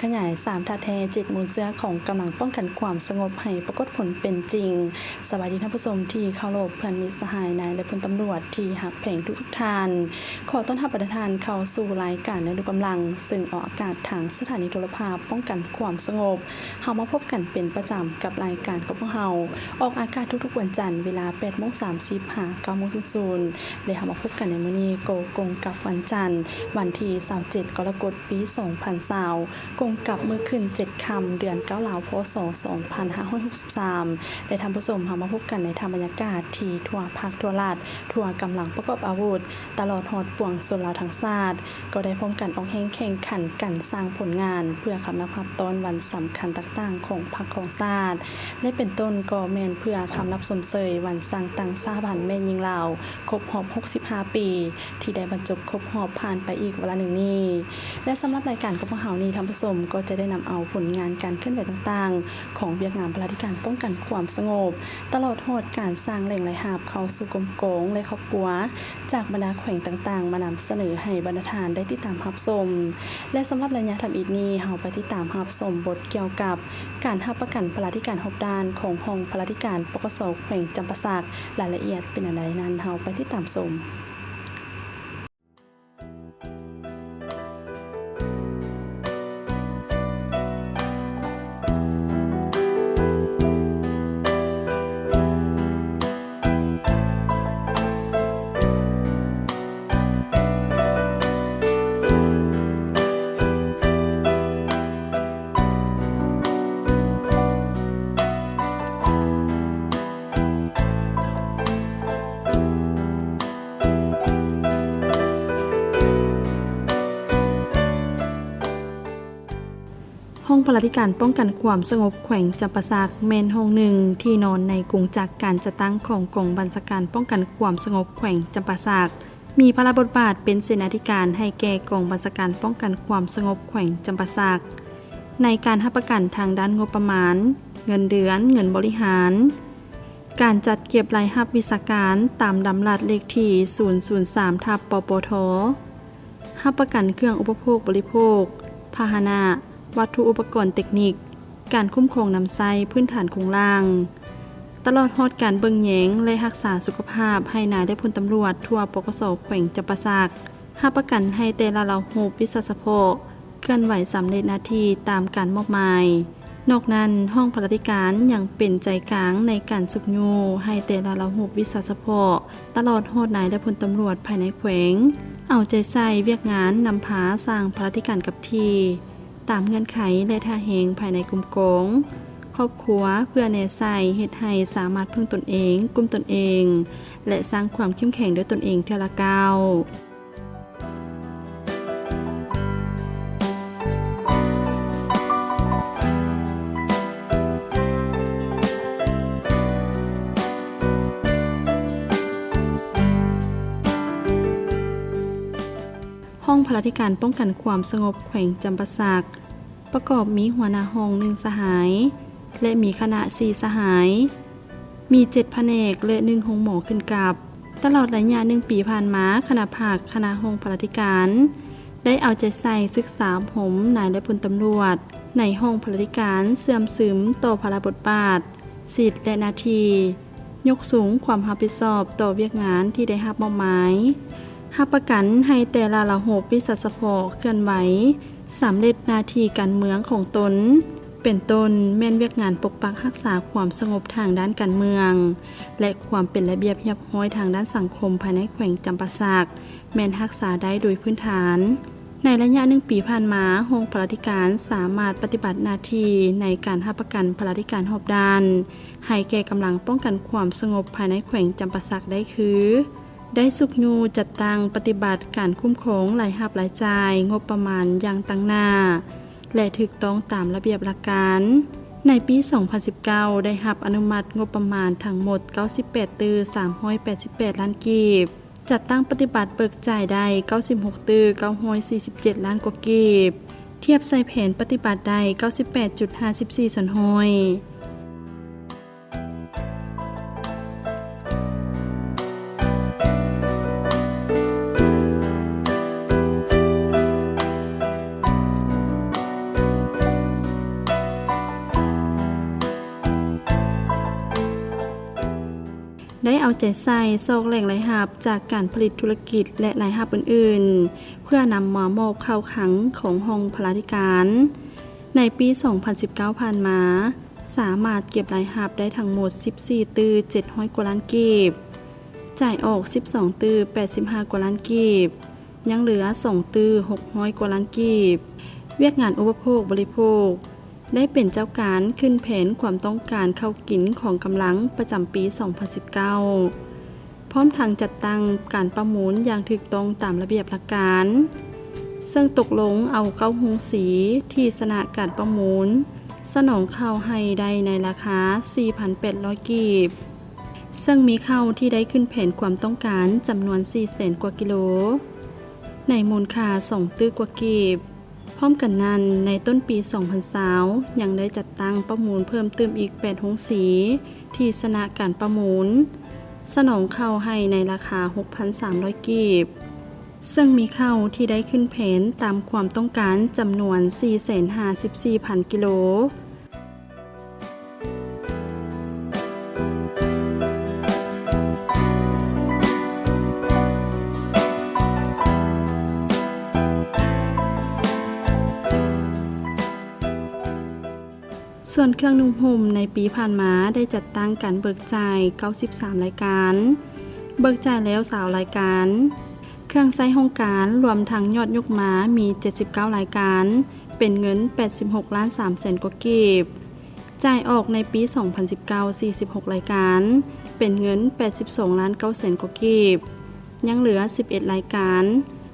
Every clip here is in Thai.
ขยาย3ท่าแท้7มูลเสื้อของกำลังป้องกันความสงบให้ปรากฏผลเป็นจริงสวัสดีท่านผู้ชมที่เคารพเพื่อนมิตรสหายนายและพลตำรวจที่หักแผงทุกท่านขอต้อนรับประธานเข้าสู่รายการในรูปกำลังซึ่งออกอากาศทางสถานีโทรภาพป้องกันความสงบเฮามาพบกันเป็นประจำกับรายการของพวกเฮาออกอากาศทุกๆวันจันทร์เวลา 8:30 น. หา 9:00 น. และเฮามาพบกันในมื้อนี้โกกงกับวันจันทร์วันที่27 กรกฎาคมปี 2020กงกับมื้อขึ้น7ค่ำเดือน9 ลาว พ.ศ. 2563และท่านผู้ชมเฮามาพบกันในบรรยากาศที่ทั่วภาคทั่วรัฐทั่วกำลังประกอบอาวุธตลอดฮอดปวงชนลาวทั้งชาติก็ได้พร้อมกันออกแข่งขันกันสร้างผลงานเพื่อคำนับรับต้อนวันสำคัญต่างๆของพรรคของชาติและเป็นต้นก็แม่นเพื่อคำนับสมเสยวันสร้างตั้งสหพันธ์แม่ยิงลาวครบรอบ65 ปีที่ได้บรรจบครบรอบผ่านไปอีกเวลาหนึ่งนี้และสำหรับรายการของพวกเฮานี้ท่านผู้ชมก็จะได้นำเอาผลงานการเคลื่อนไหวต่างๆของเวียกงานพลาธิการป้องกันความสงบตลอดฮอดการสร้างแหล่งไหลหาบเข้าสู่กรมโกงและครอบครัวจากบรรดาแขวงต่างๆมานำเสนอให้บรรดาทานได้ติดตามรับชมและสำหรับระยะทำอีกนี้เฮาไปติดตามรับชมบทเกี่ยวกับการรับประกันพลาธิการรอบด้านของห้องพลาธิการปกส.แขวงจำปาสักรายละเอียดเป็นอะไรนั้นเฮาไปติดตามชมห้องปฏิบัติการป้องกันความสงบแขวงจำปาสักแม่นห้องหนึ่งที่นอนในกรุงจักรการจัดตั้งของกองบัญชาการป้องกันความสงบแขวงจำปาสักมีพระบทบาทเป็นเสนาธิการให้แก่กองบัญชาการป้องกันความสงบแขวงจำปาสักในการรับประกันทางด้านงบประมาณเงินเดือนเงินบริหารการจัดเก็บรายรับวิชาการตามดำรัสเลขที่ 003/ปปท.รับประกันเครื่องอุปโภคบริโภคพาหนะวัตถุอุปกรณ์เทคนิคการคุ้มครองน้ำใช้พื้นฐานโครงล่างตลอดฮอดการเบิ่งแยงและรักษาสุขภาพให้นายได้พลตำรวจทั่วปกส.แขวงจำปาสักรับประกันให้แต่ละเหล่ารูปวิชาเฉพาะเคลื่อนไหวสำเร็จหน้าที่ตามการมอบหมายนอกนั้นห้องปฏิบัติการยังเป็นใจกลางในการสืบยูให้แต่ละเหล่ารูปวิชาเฉพาะตลอดฮอดนายได้พลตำรวจภายในแขวงเอาใจใส่เวียกงานนำพาสร้างปฏิบัติการกับที่ตามเงื่อนไขและท่าแหงภายในกลุ่มโกงครอบครัวเพื่อแน่ใส่เฮ็ดให้สามารถพึ่งตนเองกลุ่มตนเองและสร้างความเข้มแข็งด้วยตนเองเท่าละก้าวห้องพลาธิการป้องกันความสงบแขวงจำปาสักประกอบมีหัวหน้าห้อง1 สหายและมีคณะ4 สหายมี7 แผนกและ1 ห้องหมอขึ้นกับตลอดระยะ1 ปีผ่านมาคณะภาคคณะห้องพลาธิการได้เอาใจใส่ศึกษาผมนายและพลตำรวจในห้องพลาธิการเสื่อมซึมต่อภาระบทบาทสิทธิและหน้าที่ยกสูงความรับผิดชอบต่อเวียกงานที่ได้รับมอบหมายรับประกันให้แต่ละระบบวิชาเฉพาะเคลื่อนไหวสำเร็จหน้าที่การเมืองของตนเป็นต้นแม่นเวียกงานปกปักรักษาความสงบทางด้านการเมืองและความเป็นระเบียบเรียบร้อยทางด้านสังคมภายในแขวงจำปาสักแม่นรักษาได้โดยพื้นฐานในระยะ1 ปีผ่านมาห้องปฏิบัติการสามารถปฏิบัติหน้าที่ในการรับประกันปฏิบัติการรอบด้านให้แก่กำลังป้องกันความสงบภายในแขวงจำปาสักได้คือได้สุกยูจัดตั้งปฏิบัติการคุ้มครองรายรับรายจ่ายงบประมาณอย่างตั้งหน้าและถูกต้องตามระเบียบหลักการในปี 2019 ได้รับอนุมัติงบประมาณทั้งหมด 98 ตื้อ 388 ล้านกีบจัดตั้งปฏิบัติเบิกจ่ายได้ 96 ตื้อ 947 ล้านกว่ากีบเทียบใส่แผนปฏิบัติได้ 98.54 สันห้อย ได้เอาใจใส่ซอกแหล่งรายรับจากการผลิตธุรกิจและรายรับอื่นๆเพื่อนำมามอบเข้าคลังของห้องพลาธิการในปี 2019 ผ่านมาสามารถเก็บรายรับได้ทั้งหมด 14 ตื้อ 700 กว่าล้านกีบจ่ายออก 12 ตื้อ 85 กว่าล้านกีบยังเหลือ 2 ตื้อ 600 กว่าล้านกีบเวียกงานอุปโภคบริโภคได้เป็นเจ้าการขึ้นแผนความต้องการเข้ากินของกำลังประจำปี 2019 พร้อมทางจัดตั้งการประมูลอย่างถูกต้องตามระเบียบหลักการซึ่งตกลงเอาเก้าโรงสีที่ชนะการประมูลสนองข้าวให้ได้ในราคา 4,800 กีบซึ่งมีข้าวที่ได้ขึ้นแผนความต้องการจำนวน 400,000 กว่ากิโลในมูลค่า 2 ตื้อกว่ากีบพร้อมกันนั้นในต้นปี 2020 ยังได้จัดตั้งประมูลเพิ่มเติมอีก 8 โรงสีที่ชนะการประมูลสนองข้าวให้ในราคา 6,300 กีบซึ่งมีข้าวที่ได้ขึ้นแผนตามความต้องการจำนวน 454,000 กิโลส่วนเครื่องนุ่งห่มในปีผ่านมาได้จัดตั้งการเบิกจ่าย93รายการเบิกจ่ายแล้ว20รายการเครื่องใช้ห้องการรวมทั้งยอดยกม้ามี79รายการเป็นเงิน86ล้าน3แสนกว่ากีบจ่ายออกในปี 2019 46รายการเป็นเงิน82ล้าน9แสนกว่ากีบยังเหลือ11รายการ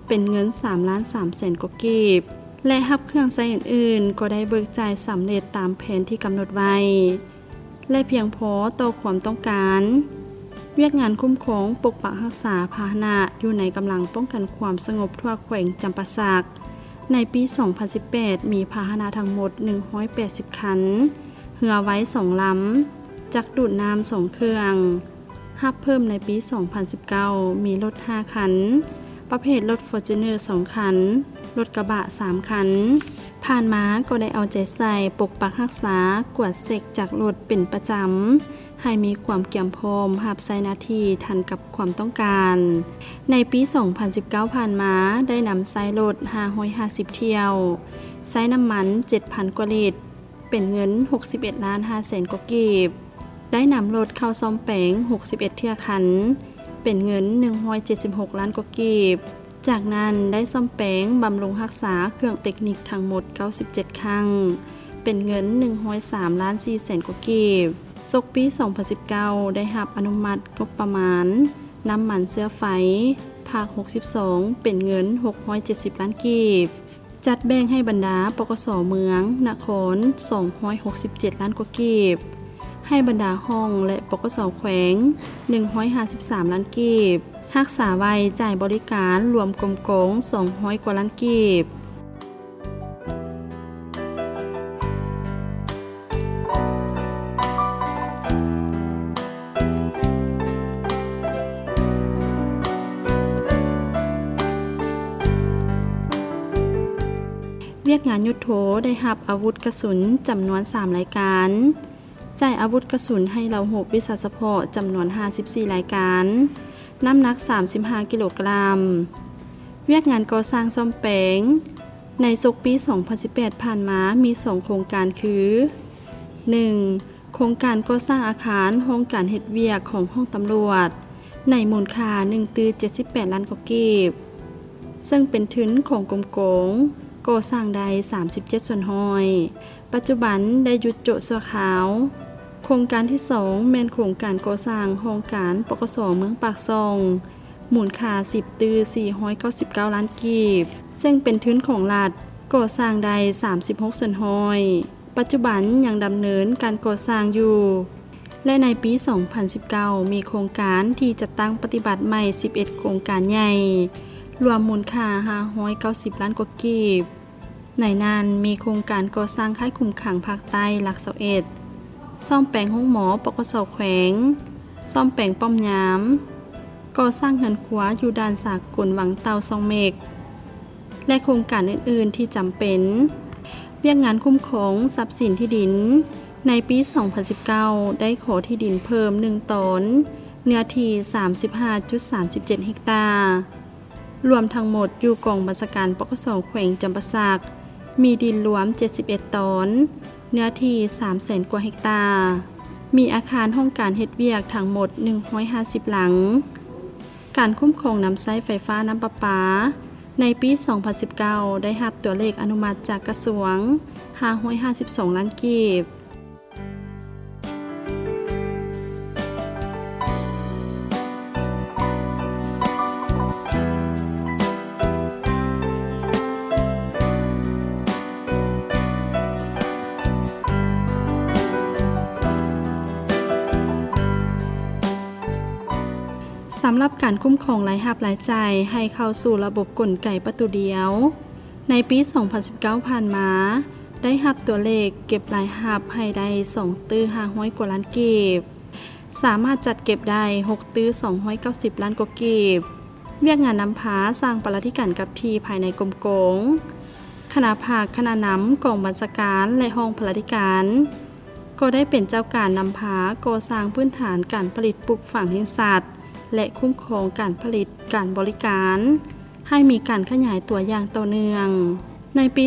เป็นเงิน3ล้าน3แสนกว่ากีบและรับเครื่องใช้อื่นๆก็ได้เบิกจ่ายสำเร็จตามแผนที่กำหนดไว้และเพียงพอต่อความต้องการเวียกงานคุ้มครองปกปักรักษาพาหนะอยู่ในกำลังป้องกันความสงบทั่วแขวงจำปาสักในปี 2018 มีพาหนะทั้งหมด180คันเรือไว้2ลำจักรดูดน้ำ2เครื่องรับเพิ่มในปี 2019 มีรถ5คันประเภทรถ Fortuner 2 คันรถกระบะ3คันผ่านมาก็ได้เอาใจใส่ปกปักรักษากวาดเซ็กจากรถเป็นประจำให้มีความเกี่ยมพร้อมรับใช้หน้าที่ทันกับความต้องการในปี 2019 ผ่านมาได้นำใช้รถ550เที่ยวใช้น้ำมัน 7,000 กว่าลิตรเป็นเงิน61ล้าน5แสนกว่ากีบได้นำรถเข้าซ่อมแปลง61เที่ยวคันเป็นเงิน176ล้านกว่ากีบจากนั้นได้ซ่อมแปลงบำรุงรักษาเครื่องเทคนิคทั้งหมด97ครั้งเป็นเงิน103ล้าน4แสนกว่ากีบศกปี 2019 ได้รับอนุมัติงบประมาณน้ำมันเสื้อไฟภาค62เป็นเงิน670ล้านกีบจัดแบ่งให้บรรดาปกส.เมืองนคร267ล้านกว่ากีบให้บรรดาห้องและปกส.แขวง153ล้านกีบรักษาไว้จ่ายบริการรวมกลมโกง200กว่าล้านกีบเวียกงานยุทโธได้รับอาวุธกระสุนจำนวน3รายการจ่ายอาวุธกระสุนให้เหล่าหบวิสาสะเพาะจำนวน54รายการน้ำหนัก35กิโลกรัมเวียกงานก่อสร้างซ่อมแปลงในศกปี 2018 ผ่านมามี2โครงการคือ 1. โครงการก่อสร้างอาคารห้องการเฮ็ดเวียกของห้องตำรวจในมูลค่า1ตื้อ78ล้านกว่ากีบซึ่งเป็นทุนของกรมโกงก่อสร้างได้37ส่วนห้อยปัจจุบันได้หยุดโจะชั่วคราวโครงการที่2แม่นโครงการก่อสร้างโครงการปกส.เมืองปากซองมูลค่า10ตื้อ499ล้านกีบซึ่งเป็นทุนของรัฐก่อสร้างได้36ส่วนห้อยปัจจุบันยังดำเนินการก่อสร้างอยู่และในปี 2019 มีโครงการที่จะตั้งปฏิบัติใหม่11โครงการใหญ่รวมมูลค่า590ล้านกว่ากีบในนั้นมีโครงการก่อสร้างค่ายคุมขังภาคใต้หลัก21ซ่อมแปลงห้องหมอปกส.แขวงซ่อมแปลงป้อมยามก่อสร้างเรือนครัวอยู่ด้านสากลวังเตาซองเมกและโครงการอื่นๆที่จำเป็นเวียกงานคุ้มครองทรัพย์สินที่ดินในปี 2019 ได้ขอที่ดินเพิ่ม1ตน เนื้อที่ 35.37 เฮกตาร์รวมทั้งหมดอยู่กองบัญชาการปกสแขวงจำปาสักมีดินรวม71ตอนเนื้อที่ 300,000 กว่าเฮกตาร์มีอาคารห้องการเฮ็ดเวียกทั้งหมด150หลังการคุ้มครองน้ำใช้ไฟฟ้าน้ำประปาในปี 2019 ได้รับตัวเลขอนุมัติจากกระทรวง552ล้านกีบสำหรับการคุ้มครองรายรับรายจ่ายให้เข้าสู่ระบบกลไกประตูเดียวในปี 2019 ผ่านมาได้รับตัวเลขเก็บรายรับให้ได้2ตื้อ500กว่าล้านกีบสามารถจัดเก็บได้6ตื้อ290ล้านกว่ากีบเวียกงานนำพาสร้างปลัดธิการกับทีภายในกรมกงคณะภาคคณะน้ำกองบัญชาการและห้องปลัดธิการก็ได้เป็นเจ้าการนำพาก่อสร้างพื้นฐานการผลิตปลูกฝังเลี้ยงสัตว์และคุ้มครองการผลิตการบริการให้มีการขยายตัวอย่างต่อเนื่องในปี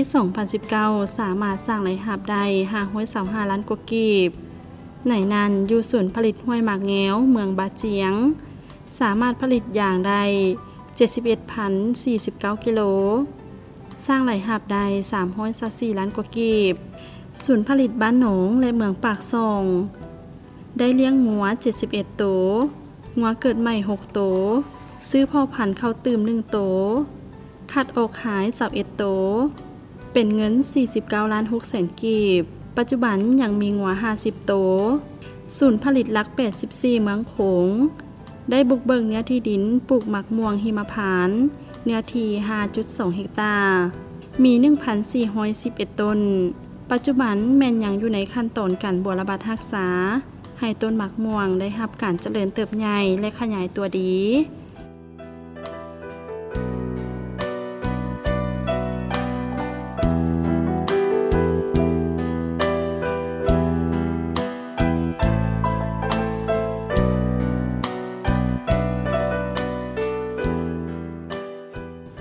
2019 สามารถสร้างรายรับได้525ล้านกว่ากีบในนั้นอยู่ศูนย์ผลิตห้วยหมากแง้วเมืองบาเจียงสามารถผลิตอย่างได้ 71,049 กิโลสร้างรายรับได้324ล้านกว่ากีบศูนย์ผลิตบ้านหนองและเมืองปากซ่องได้เลี้ยงงัว71ตัวงัวเกิดใหม่6ตัวซื้อพ่อพันธุ์เข้าตื่ม1ตัวคัดออกขาย21ตัวเป็นเงิน49ล้าน6แสนกีบปัจจุบันยังมีงัว50ตัวศูนย์ผลิตหลัก84เมืองโขงได้บุกเบิกเนื้อที่ดินปลูกหมักม่วงหิมพานต์เนื้อที่ 5.2 เฮกตาร์มี 1,411 ต้นปัจจุบันแม่นยังอยู่ในขั้นตอนการบวรบัดรักษาให้ต้นหมากม่วงได้รับการเจริญเติบใหญ่และขยายตัวดี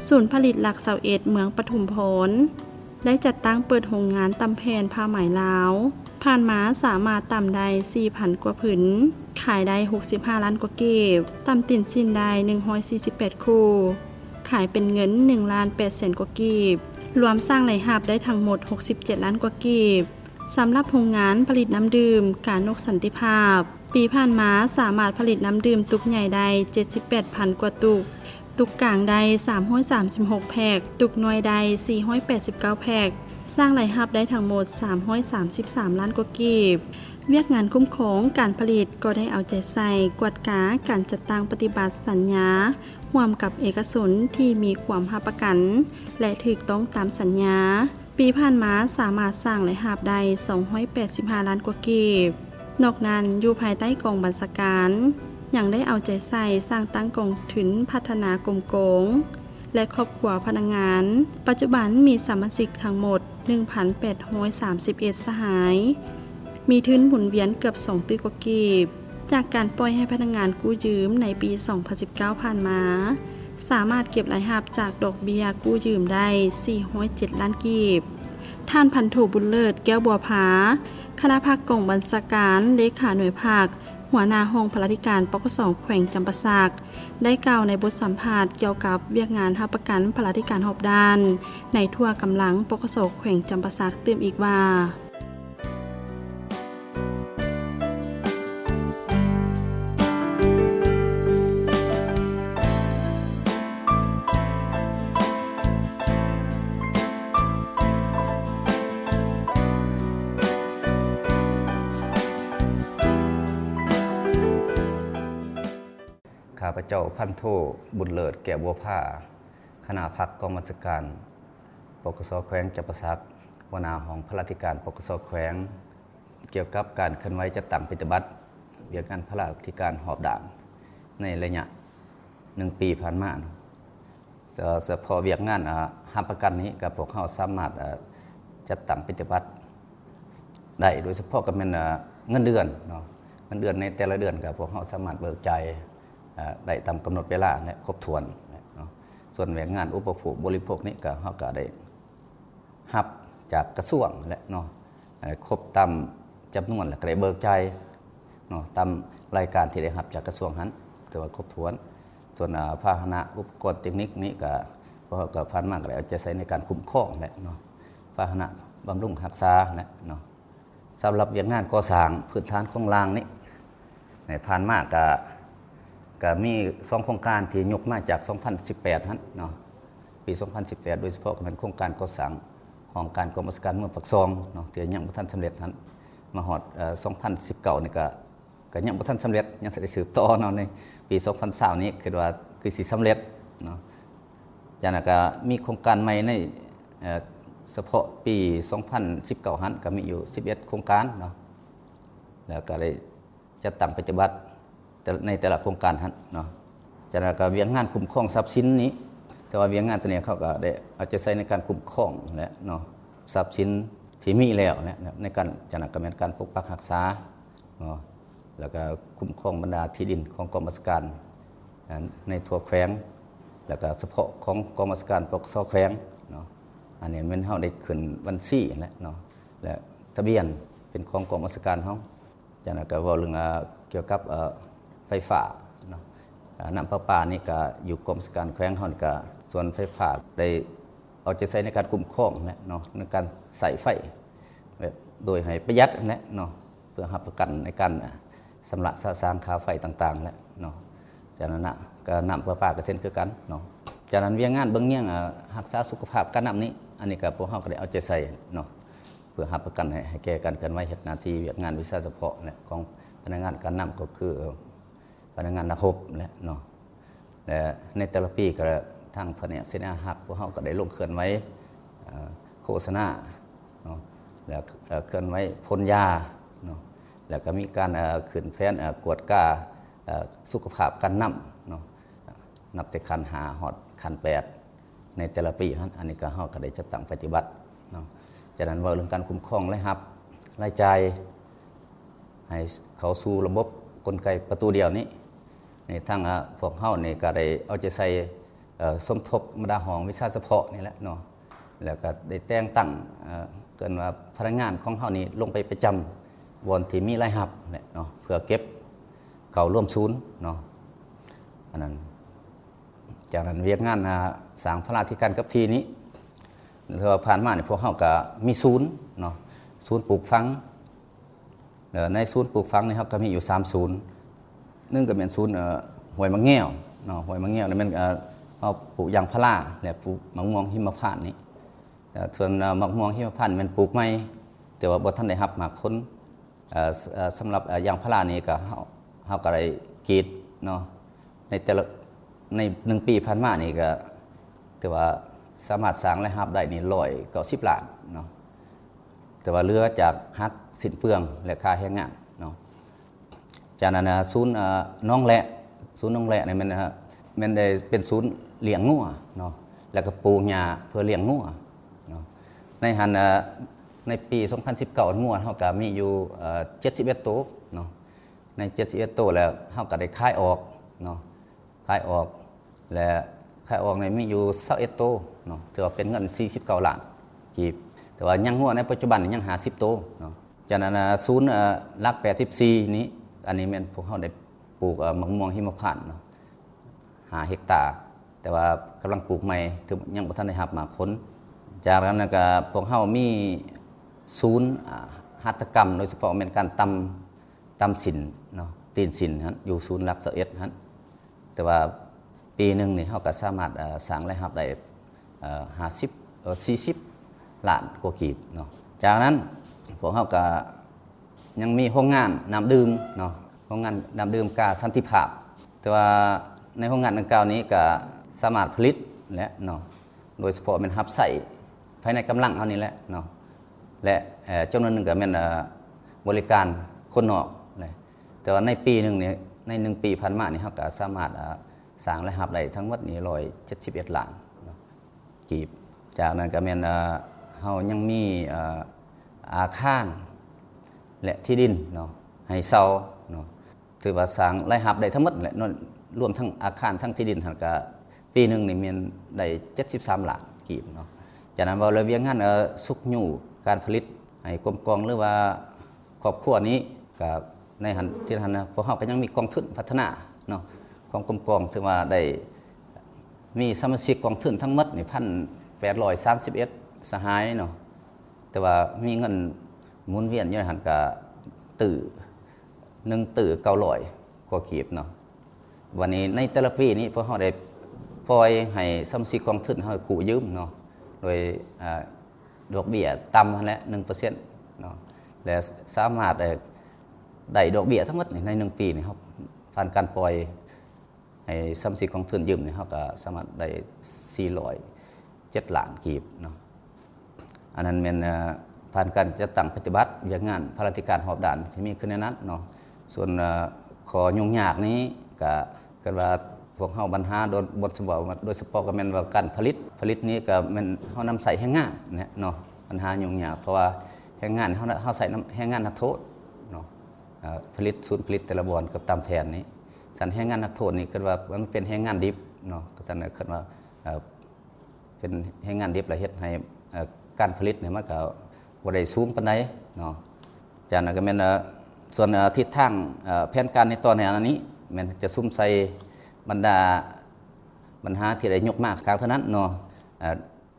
ศูนย์ผลิตหลักเสาเอ็ดเมืองปทุมพรได้จัดตั้งเปิดโรงงานตำแผ่นผ้าไหมลาวผ่านมาสามารถตำได้ 4,000 กว่าผืนขายได้65ล้านกว่าเก็บตำติ่นสิ้นได้148คู่ขายเป็นเงิน1ล้าน8แสนกว่ากีบรวมสร้างรายรับได้ทั้งหมด67ล้านกว่ากีบสำหรับโรงงานผลิตน้ำดื่มกาญนกสันติภาพปีผ่านมาสามารถผลิตน้ำดื่มตุกใหญ่ได้ 78,000 กว่าตุกตุกกลางได้336แพ็คตุกน้อยได้489แพ็คสร้างรายรับได้ทั้งหมด333ล้านกว่ากีบเวียกงานคุ้มครองการผลิตก็ได้เอาใจใส่กวดกาการจัดตั้งปฏิบัติสัญญาร่วมกับเอกชนที่มีความรับประกันและถูกต้องตามสัญญาปีผ่านมาสามารถสร้างรายรับได้285ล้านกว่ากีบนอกนั้นอยู่ภายใต้กองบัญชาการยังได้เอาใจใส่สร้างตั้งกองทุนพัฒนากรมกงและครอบครัวพนักงานปัจจุบันมีสมาชิกทั้งหมด 1,831 สหายมีทุนหมุนเวียนเกือบ2ตื้อกว่ากีบจากการปล่อยให้พนักงานกู้ยืมในปี 2019 ผ่านมาสามารถเก็บรายรับจากดอกเบี้ยกู้ยืมได้407ล้านกีบท่านพันโทบุญเลิศแก้วบัวผาคณะภาคกองบัญชาการเลขาหน่วยภาคหัวหน้าห้องปลัดธิการปกสแขวงจำปาสักได้กล่าวในบทสัมภาษณ์เกี่ยวกับเวียกงานรับประกันปลัดธิการหอบด้านในทั่วกำลังปกสแขวงจำปาสักเติมอีกว่า ข้าพเจ้าพันโทบุญเลิศแก่บัวผ้าคณะพักกองบัญชาการปกสแขวงจำปาสักหัวหน้าห้องพระราชการปกสแขวงเกี่ยวกับการเคลื่อนไหวจัดตั้งปฏิบัติเวียกงานพระราชการหอบด่านในระยะ1 ปีผ่านมาพอเวียกงานห้ามประกันนี้กับพวกเขาสามารถจัดตั้งปฏิบัติได้โดยเฉพาะกับเงินเดือนเนาะ งินเดือนในแต่ละเดือนก็พวกเราสามารถเบิกจ่ายได้ตามกำหนดเวลาและครบถ้วนเนาะส่วนแหวงงานอุปโภคบริโภคนี้ก็เราก็ได้รับจากกระทรวงและเนาะครบตามจำนวนและก็ได้เบิกจ่ายเนาะตามรายการที่ได้รับจากกระทรวงนั้นถือว่าครบถ้วนส่วนพาหนะอุปกรณ์เทคนิคนี้ก็พวกเราก็ผ่านมาก็ได้เอาใจใส่ในการคุ้มครองและเนาะพาหนะบำรุงรักษาและเนาะสำหรับเวียกงานก่อสร้างพื้นฐานของรางนี้ในผ่านมาก็มี2โครงการที่ยกมาจาก 2018 นั้นเนาะปี 2018 โดยเฉพาะก็เป็นโครงการก่อสร้างห้องการกรมราชการเมืองปักซองเนาะที่ยังบ่ทันสำเร็จนั้นมาฮอด2019 นี่ก็ยังบ่ทันสำเร็จยังสิได้สืบต่อเนาะในปี 2020 นี้คิดว่าคือสิสำเร็จเนาะจากนั้นก็มีโครงการใหม่ในเฉพาะปี 2019 นั้นก็มีอยู่11โครงการเนาะแล้วก็ได้จัดตั้งปฏิบัติในแต่ละโครงการนั้นเนาะจากนั้นก็เวียงงานคุ้มครองทรัพย์สินนี้แต่ว่าเวียงงานตัวนี้เขาก็ได้เอาใจใส่ในการคุ้มครองและเนาะทรัพย์สินที่มีแล้วเนี่ยในการจากนั้นก็เป็นการปกปักรักษาเนาะแล้วก็คุ้มครองบรรดาที่ดินของกรมราชการในทั่วแขวงแล้วก็เฉพาะของกรมราชการปกครองแขวงเนาะอันนี้มันเฮาได้ขึ้นบัญชีและเนาะและทะเบียนเป็นของกรมราชการเฮาจากนั้นก็เว้าเรื่องเกี่ยวกับไฟฟ้าเนาะน้ำประปานี่ก็อยู่กรมราชการแขวงเฮาก็ส่วนไฟฟ้าได้เอาใจใส่ในการคุ้มครองและเนาะในการใส่ไฟโดยให้ประหยัดและเนาะเพื่อรับประกันในการสำระสะสางค่าไฟต่างๆและเนาะจากนั้นก็น้ำประปาก็เช่นคือกันเนาะจากนั้นเวียงงานเบิ่งแย่งรักษาสุขภาพการน้ำนี้อันนี้ก็พวกเฮาก็ได้เอาใจใส่เนาะเพื่อรับประกันให้แก่การเคลื่อนไหวเฮ็ดหน้าที่เวียกงานวิชาเฉพาะและของพนักงานการน้ำก็คือพนักงานนักรบและเนาะและในแต่ละปีก็ทางแผนกเสนาหักพวกเฮาก็ได้ลงเคลื่อนไหวโฆษณาเนาะแล้วเคลื่อนไหวพ่นยาเนาะแล้วก็มีการขึ้นแผนกวดกาสุขภาพการน้ำเนาะนับแต่คัน5ฮอดคัน8ในแต่ละปีอันนี้ก็เฮาก็ได้จัดตั้งปฏิบัติเนาะจากนั้นว่าเรื่องการคุ้มครองรายรับรายจ่ายให้เข้าสู่ระบบกลไกประตูเดียวนี้ในทั้งพวกเฮานี่ก็ได้เอาใจใส่สมทบบรรดาห้องวิชาเฉพาะนี่แหละเนาะแล้วก็ได้แต่งตั้งเกินว่าพนักงานของเฮานี่ลงไปประจำวันที่มีรายรับเนี่ยเนาะเพื่อเก็บเข้าร่วมศูนย์เนาะอันนั้นจากนั้นเวียกงานสร้างพระราธิการกับทีนี้ถ้าผ่านมาเนี่ยพวกเฮาก็มีศูนย์เนาะศูนย์ปลูกฝังในศูนย์ปลูกฝังนี่ครับก็มีอยู่3ศูนย์นึงก็เป็นศูนย์ห้วยมะแง่วเนาะห้วยมะแง่วนี่มันเฮาปลูกยางพาราและปลูกมะม่วงหิมพานต์นี่ส่วนมะม่วงหิมพานต์มันปลูกใหม่แต่ว่าบ่ทันได้รับหมากผลสำหรับยางพารานี่ก็เฮาก็ได้กรีดเนาะในแต่ละใน1ปีผ่านมานี่ก็ถือว่าสามารถสร้างรายรับได้นี่190ล้านเนาะแต่ว่าเหลือจากหักสิ้นเปลืองและค่าแรงงานเนาะจากนั้นศูนย์น้องแหละศูนย์น้องแหละนี่มันได้เป็นศูนย์เลี้ยงงัวเนาะแล้วก็ปลูกหญ้าเพื่อเลี้ยงงัวเนาะในหันในปี 2019 งัวเฮาก็มีอยู่71ตัวเนาะใน71ตัวแล้วเฮาก็ได้ขายออกเนาะขายออกและขายออกในมีอยู่21ตัวเนาะถือว่าเป็นเงิน49ล้านกีบแต่ว่ายังงัวในปัจจุบันยัง50ตัวเนาะจากนั้นศูนย์หลัก84นี้อันนี้แม่นพวกเฮาได้ปลูกมะม่วงหิมพานต์เนาะ5เฮกตาร์แต่ว่ากำลังปลูกใหม่ถึงยังบ่ทันได้รับหมากผลจากนั้นก็พวกเฮามีศูนย์หัตถกรรมโดยเฉพาะเป็นการตำศิลป์เนาะตีนศิลป์นั้นอยู่ศูนย์หลัก21นั้นแต่ว่าปีนึงนี่เฮาก็สามารถสร้างรายรับได้40ล้านกว่ากีบเนาะจากนั้นพวกเฮาก็ยังมีโรงงานน้ำดื่มเนาะโรงงานน้ำดื่มกาสันติภาพแต่ว่าในโรงงานดังกล่าวนี้ก็สามารถผลิตและเนาะโดยเฉพาะเป็นรับใส่ภายในกำลังเฮานี่แหละเนาะและจำนวนหนึ่งก็เป็นบริการคนนอกเลยแต่ว่าในปีหนึ่งเนี่ยใน1ปีผ่านมานี่เฮาก็สามารถสร้างรายรับได้ทั้งหมดนี่171ล้านกีบจากนั้นก็แม่นเฮายังมีอาคารและที่ดินเนาะให้เซา เนาะถือว่าสร้างรายรับได้ทั้งหมดแหละรวมทั้งอาคารทั้งที่ดินหันก็ปีนึงนี่มีได้73ล้านกีบเนาะจากนั้นว่าระเบียงงานสุกอยู่การผลิตให้กรมกองหรือว่าครอบครัวนี้ก็ในหันที่หันนะพวกเฮาก็ยังมีกองทุนพัฒนาเนาะของกรมกองซึ่งว่าได้มีสมาชิกกองทุนทั้งหมดนี่1,831สหายเนาะแต่ว่ามีเงินหมุนเวียนอยู่ในหันก็ตื่อ900กว่ากีบเนาะวันนี้ในแต่ละปีนี้พวกเฮาได้ปล่อยให้สมาชิกกองทุนเฮากู้ยืมเนาะโดยดอกเบี้ยต่ำและ 1% เนาะและสามารถได้ดอกเบี้ยทั้งหมดใน1ปีนี่ครับผ่านการปล่อยให้สมาชิกกองทุนยืมนี่เฮาก็สามารถได้407ล้านกีบเนาะอันนั้นเป็นผ่านการจัดตั้งปฏิบัติเวียกงานพระราชการหอบด่านที่มีขึ้นในนั้นเนาะส่วนขอยุ่งยากนี้ก็เกิดว่าพวกเฮาปัญหาโดยเฉพาะก็แม่นว่าการผลิตนี้ก็แม่นเฮานำใส่แรงงานเนาะปัญหายุ่งยากเพราะว่าแรงงานเฮาใส่แรงงานนักโทษเนาะศูนย์ผลิตแต่ละบ่อนกับตามแผนนี้สันแรงงานนักโทษนี่เกิดว่ามันเป็นแรงงานดิบเนาะก็สันเกิดว่าเป็นแรงงานดิบแล้วเฮ็ดให้การผลิตเนี่ยมันก็บ่ได้สูงปานใดเนาะจากนั้นก็แม่นส่วนทิศทางแผนการในตอนนี้แม่นจะซุ่มใส่บรรดาปัญหาที่ได้ยกมากครั้งเท่านั้นเนาะ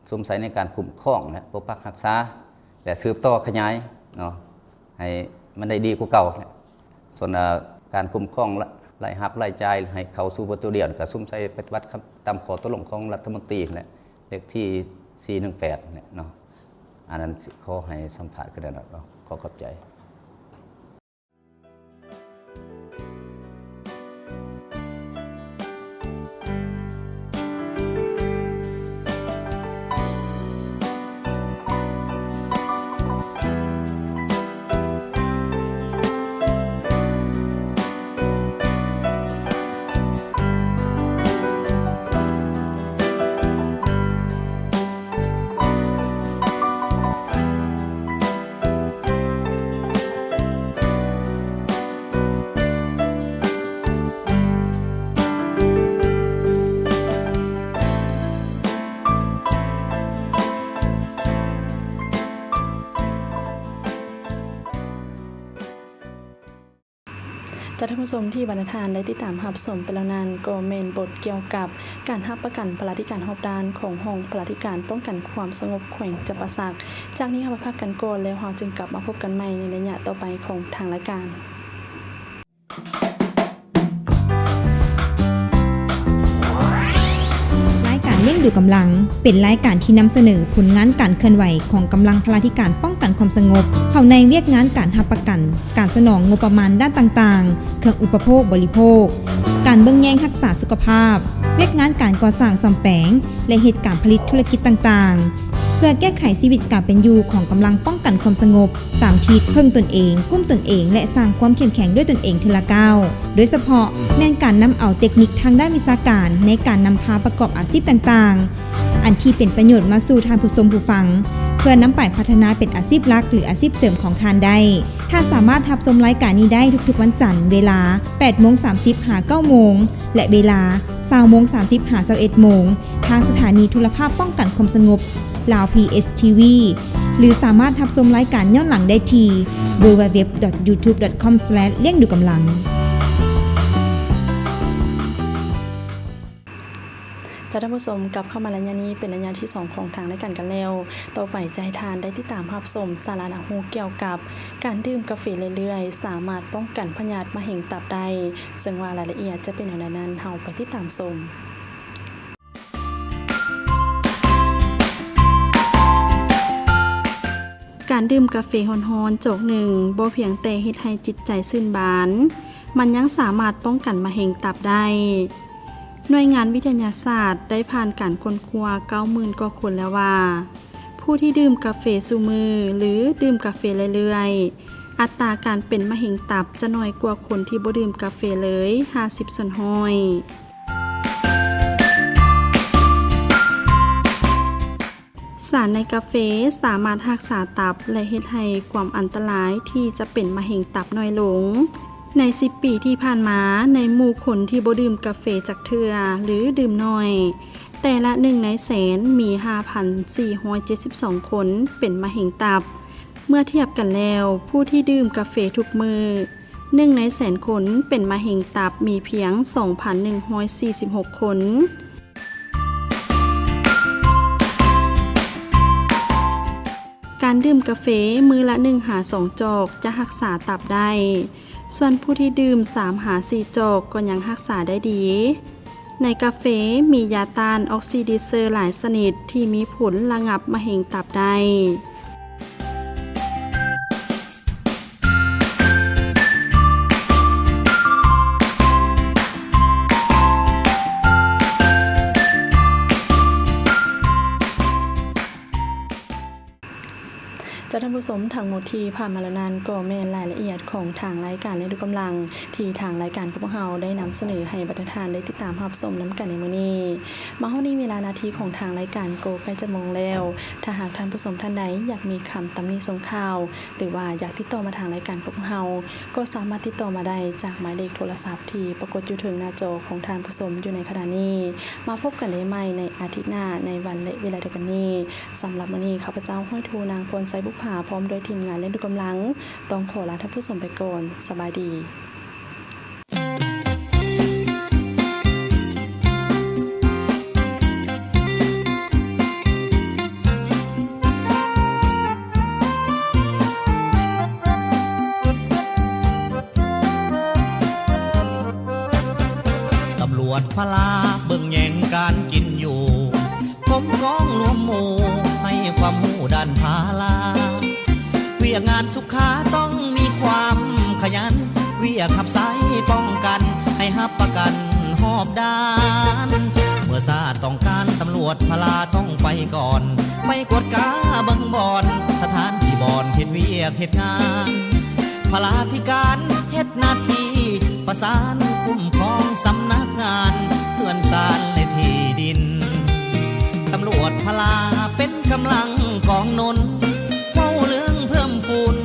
ซุ่มใส่ในการคุ้มครองและปกปักรักษาและสืบต่อขยายเนาะให้มันได้ดีกว่าเก่าส่วนการคุ้มครองรายรับรายจ่ายให้เข้าสู่ประตูเดียวก็ซุ่มใส่ปฏิบัติตามข้อตกลงของรัฐมนตรีแหละเลขที่418เนี่ยเนาะอันนั้นขอให้สัมภาษณ์กันแล้วเนาะขอขอบใจท่านผู้ชมที่บรรณาทานได้ติดตามรับชมไปแล้วนั้นก็เมนบทเกี่ยวกับการรับประกันพลาธิการหอบด้านของห้องพลาธิการป้องกันความสงบแขวงจำปาสักจากนี้เราพักกันก่อนแล้วเราจึงกลับมาพบกันใหม่ในระยะต่อไปของทางรายการเลี้ยงดูกำลังเป็นรายการที่นำเสนอผลงานการเคลื่อนไหวของกำลังพลาธิการป้องกันความสงบเข้าในเวียกงานการรับประกันการสนองงบประมาณด้านต่างๆเครื่องอุปโภคบริโภคการเบิ่งแยงรักษาสุขภาพเวียกงานการก่อสร้างซ่อมแปลงและเหตุการณ์ผลิตธุรกิจต่างๆเพื่อแก้ไขชีวิตการเป็นอยู่ของกำลังป้องกันความสงบตามที่พึ่งตนเองกุ้มตนเองและสร้างความเข้มแข็งด้วยตนเองทีละก้าวโดยเฉพาะแม่นการนำเอาเทคนิคทางด้านวิชาการในการนำพาประกอบอาชีพต่างๆอันที่เป็นประโยชน์มาสู่ท่านผู้ชมผู้ฟังเพื่อนำไปพัฒนาเป็นอาชีพหลักหรืออาชีพเสริมของท่านได้ท่านสามารถรับชมรายการนี้ได้ทุกๆวันจันทร์เวลา 8:30 หา 9 โมงและเวลา 20:30 หา 21 โมงทางสถานีโทรภาพป้องกันความสงบลาว PSTV หรือสามารถรับชมรายการย้อนหลังได้ที่ www.youtube.com/ เลี้ยงดูกำลังท่านผู้ชมกลับเข้ามาระยะนี้เป็นระยะที่2ของทางรายการกันแล้วต่อไปจะให้ทานได้ติดตามรับชมสาระหูเกี่ยวกับการดื่มกาแฟเรื่อยๆสามารถป้องกันพยาธิมะเร็งตับได้ซึ่งว่ารายละเอียดจะเป็นอย่างไรนั้นเฮาไปติดตามชมการดื่มกาแฟร้อนๆโจกหนึ่งบ่เพียงแต่เฮ็ดให้จิตใจชื่นบานมันยังสามารถป้องกันมะเร็งตับได้หน่วยงานวิทยาศาสตร์ได้ผ่านการค้นคว้า 90,000 กว่าคนแล้วว่าผู้ที่ดื่มกาแฟซุมื้อหรือดื่มกาแฟเรื่อยๆอัตราการเป็นมะเร็งตับจะน้อยกว่าคนที่บ่ดื่มกาแฟเลย50 ส่วนห้อยสารในกาแฟสามารถรักษาตับและเฮ็ดให้ความอันตรายที่จะเป็นมะเร็งตับน้อยลง ใน10 ปีที่ผ่านมาในหมู่คนที่บ่ดื่มกาแฟจักเทื่อหรือดื่มน้อย แต่ละ1 ในแสนมี 5,472 คนเป็นมะเร็งตับ เมื่อเทียบกันแล้วผู้ที่ดื่มกาแฟทุกมือ1 ในแสนคนเป็นมะเร็งตับมีเพียง 2,146 คนการดื่มกาแฟมื้อละ1-2 จอกจะรักษาตับได้ส่วนผู้ที่ดื่ม3-4 จอกก็ยังรักษาได้ดีในกาแฟมียาต้านออกซิดิเซอร์หลายชนิดที่มีผลระงับมะเร็งตับได้เจ้าท่านผู้ชมทางหมดที่ผ่านมาแล้วนั้นก็แม่นรายละเอียดของทางรายการและดูกำลังที่ทางรายการของพวกเราได้นำเสนอให้บรรดาท่านได้ติดตามรับชมน้ำกันในมื้อนี้มาเฮานี้เวลานาทีของทางรายการโกใกล้จะมงแล้วถ้าหากท่านผู้ชมท่านใดอยากมีคำตำหนิส่งข่าวหรือว่าอยากติดต่อมาทางรายการของพวกเราก็สามารถติดต่อมาได้จากหมายเลขโทรศัพท์ที่ปรากฏอยู่ถึงหน้าจอของท่านผู้ชมอยู่ในขณะนี้มาพบกันได้ใหม่ในอาทิตย์หน้าในวันและเวลาเดียวกันนี้สำหรับมื้อนี้ข้าพเจ้าห้อยทูนางพลไซบุกผาพร้อมโดยทีมงานเล่นดูกำลังต้องขอลาท่านผู้ชมไปก่อนสบายดีตำรวจพลาเบิ่งแย่งการกินอยู่ผมก้องรวมหมู่ให้ความหูด้านพาลาเวียงานสุขาต้องมีความขยันเวียขับไซป้องกันให้ฮับประกันหอบด้านเมื่อซาต้องการตำรวจพลาต้องไปก่อนไม่กดกาเบิ่งบอนสถานที่บอนเฮ็ดเวียกเฮ็ดงานพลาธิการเฮ็ดหน้าที่ประสานคุ้มครองสำนักงานเพื่อนสารในที่ดินตำรวจพลาเป็นกำลังกองนนเฝ้าเรื่องเพิ่มพูน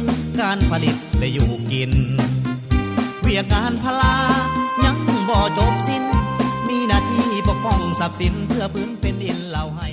การผลิตได้อยู่กินเวียกงานพลายังบ่จบสิ้นมีหน้าที่ปกป้องทรัพย์สินเพื่อพื้นเป็นดินเราให้